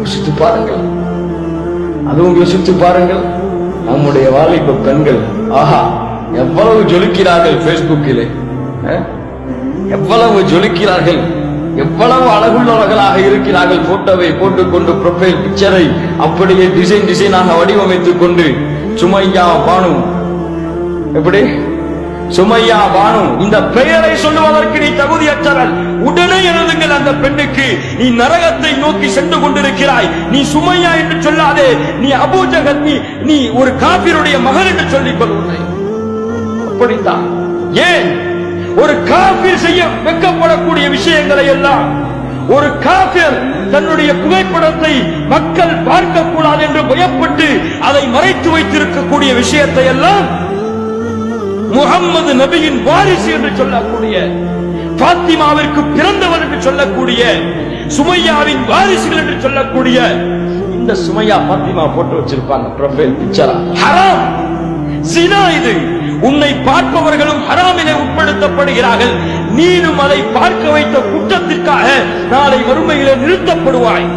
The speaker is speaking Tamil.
யோசித்து பாருங்கள், அதுவும் யோசித்து பாருங்கள். நம்முடைய வாலிப பெண்கள் ஆஹா எவ்வளவு ஜொலிக்கிறார்கள் பேஸ்புக்கிலே, எவ்வளவு ஜொலிக்கிறார்கள், எவ்வளவு அழகுள்ளவர்களாக இருக்கிறார்கள். போட்டோவை போட்டுக்கொண்டு ப்ரொஃபைல் பிக்சரை அப்படியே டிசைனாக வடிவமைத்துக் கொண்டு சுமையா பானு, எப்படி சுமையா பானு இந்த பெயரை சொல்லுவதற்கு நீ தகுதியற்றவள். உடனே எழுதுங்கள் அந்த பெண்ணுக்கு, நீ நரகத்தை நோக்கி சென்று கொண்டிருக்கிறாய், நீ சுமையா என்று சொல்லாதே, நீ அபூஜகல், நீ ஒரு காபிருடைய மகள் என்று சொல்லிக் கொள்வாய். அப்படித்தான். ஏன் ஒரு காபிர் செய்ய வெட்கப்படக்கூடிய விஷயங்களை எல்லாம் ஒரு காபிர் தன்னுடைய புகைப்படத்தை மக்கள் பார்க்க கூடாது என்று பயப்பட்டு அதை மறைத்து வைத்திருக்கக்கூடிய விஷயத்தை எல்லாம் முகம்மது நபியின் வாரிசு என்று சொல்லக்கூடிய, பாத்திமாவிற்கு பிறந்தவர் என்று சொல்லக்கூடிய, சுமையாவின் வாரிசுகள் என்று சொல்லக்கூடிய இந்த சுமையா பாத்திமா போட்டு வச்சிருப்பாங்க ப்ரொஃபைல் பிக்சரா. ஹராம், ஜினா. இது உன்னை பார்ப்பவர்களும் ஹராமிலே உட்படுத்தப்படுகிறார்கள். நீனும் அதை பார்க்க வைத்த குற்றத்திற்காக நாளை வறுமையிலே நிறுத்தப்படுவாய்.